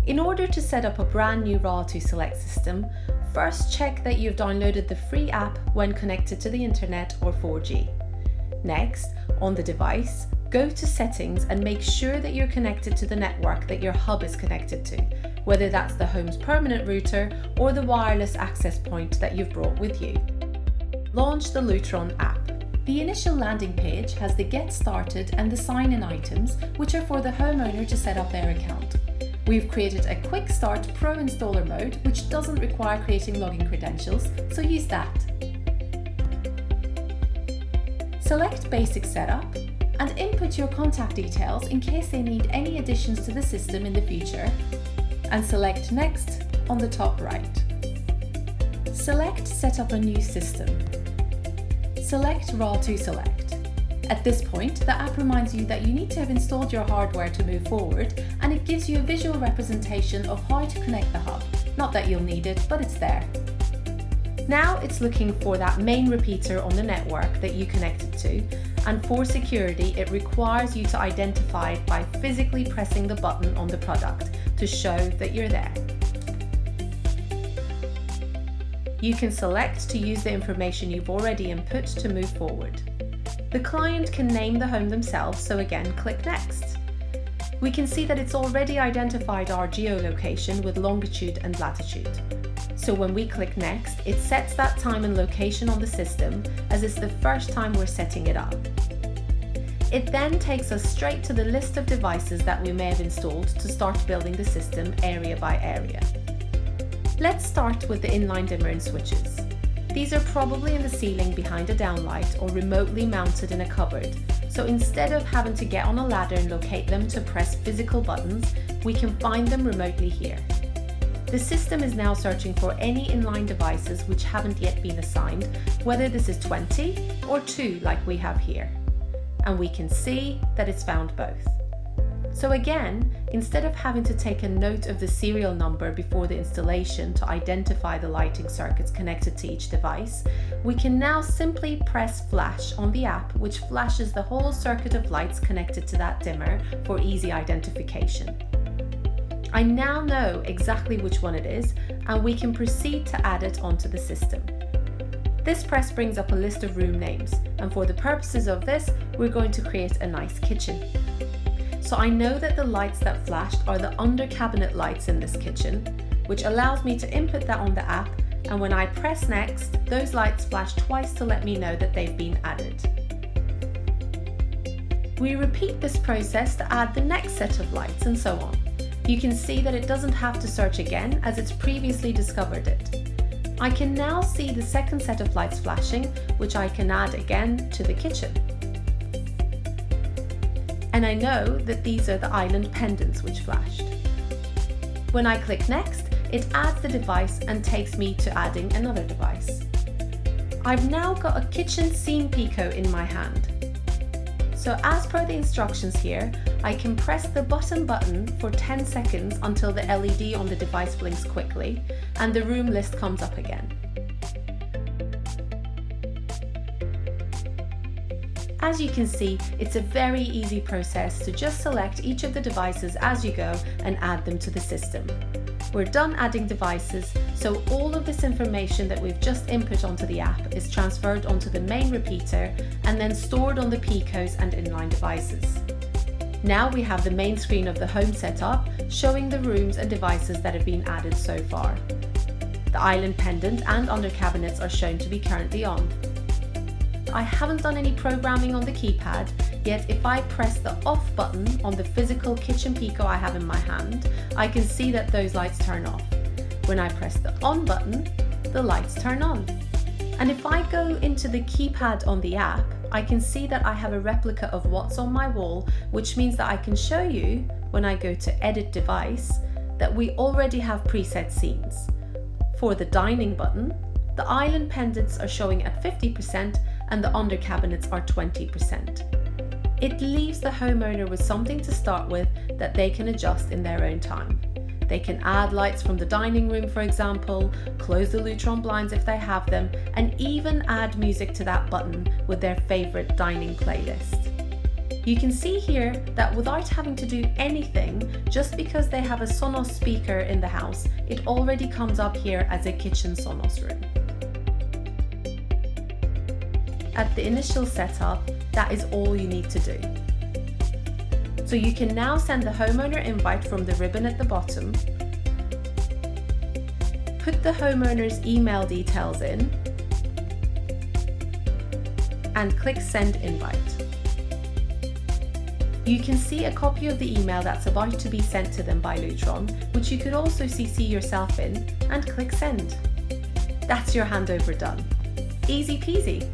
In order to set up a brand new RA2 Select system, first check that you've downloaded the free app when connected to the internet or 4G. Next, on the device, go to Settings and make sure that you're connected to the network that your hub is connected to, whether that's the home's permanent router or the wireless access point that you've brought with you. Launch the Lutron app. The initial landing page has the Get Started and the Sign In items, which are for the homeowner to set up their account. We've created a Quick Start Pro Installer mode, which doesn't require creating login credentials, so use that. Select Basic Setup and input your contact details in case they need any additions to the system in the future, and select Next on the top right. Select Set up a new system. Select RA2 Select. At this point, the app reminds you that you need to have installed your hardware to move forward, and it gives you a visual representation of how to connect the hub. Not that you'll need it, but it's there. Now it's looking for that main repeater on the network that you connected to, and for security it requires you to identify it by physically pressing the button on the product to show that you're there. You can select to use the information you've already input to move forward. The client can name the home themselves, so again click Next. We can see that it's already identified our geolocation with longitude and latitude. So when we click Next, it sets that time and location on the system as it's the first time we're setting it up. It then takes us straight to the list of devices that we may have installed to start building the system area by area. Let's start with the inline dimmer and switches. These are probably in the ceiling behind a downlight or remotely mounted in a cupboard, so instead of having to get on a ladder and locate them to press physical buttons, we can find them remotely here. The system is now searching for any inline devices which haven't yet been assigned, whether this is 20 or 2 like we have here. And we can see that it's found both. So again, instead of having to take a note of the serial number before the installation to identify the lighting circuits connected to each device, we can now simply press Flash on the app, which flashes the whole circuit of lights connected to that dimmer for easy identification. I now know exactly which one it is, and we can proceed to add it onto the system. This press brings up a list of room names, and for the purposes of this, we're going to create a nice kitchen. So I know that the lights that flashed are the under cabinet lights in this kitchen, which allows me to input that on the app, and when I press Next, those lights flash twice to let me know that they've been added. We repeat this process to add the next set of lights and so on. You can see that it doesn't have to search again as it's previously discovered it. I can now see the second set of lights flashing, which I can add again to the kitchen. And I know that these are the island pendants which flashed. When I click Next, it adds the device and takes me to adding another device. I've now got a kitchen scene Pico in my hand. So as per the instructions here, I can press the button for 10 seconds until the LED on the device blinks quickly and the room list comes up again. As you can see, it's a very easy process to just select each of the devices as you go and add them to the system. We're done adding devices, so all of this information that we've just input onto the app is transferred onto the main repeater and then stored on the Picos and inline devices. Now we have the main screen of the home setup showing the rooms and devices that have been added so far. The island pendant and under cabinets are shown to be currently on. I haven't done any programming on the keypad, yet if I press the off button on the physical kitchen Pico I have in my hand, I can see that those lights turn off. When I press the on button, the lights turn on. And if I go into the keypad on the app, I can see that I have a replica of what's on my wall, which means that I can show you, when I go to Edit Device, that we already have preset scenes. For the dining button, the island pendants are showing at 50% and the under cabinets are 20%. It leaves the homeowner with something to start with that they can adjust in their own time. They can add lights from the dining room, for example, close the Lutron blinds if they have them, and even add music to that button with their favorite dining playlist. You can see here that without having to do anything, just because they have a Sonos speaker in the house, it already comes up here as a kitchen Sonos room. At the initial setup, that is all you need to do. So you can now send the homeowner invite from the ribbon at the bottom, put the homeowner's email details in, and click Send Invite. You can see a copy of the email that's about to be sent to them by Lutron, which you could also CC yourself in, and click Send. That's your handover done. Easy peasy.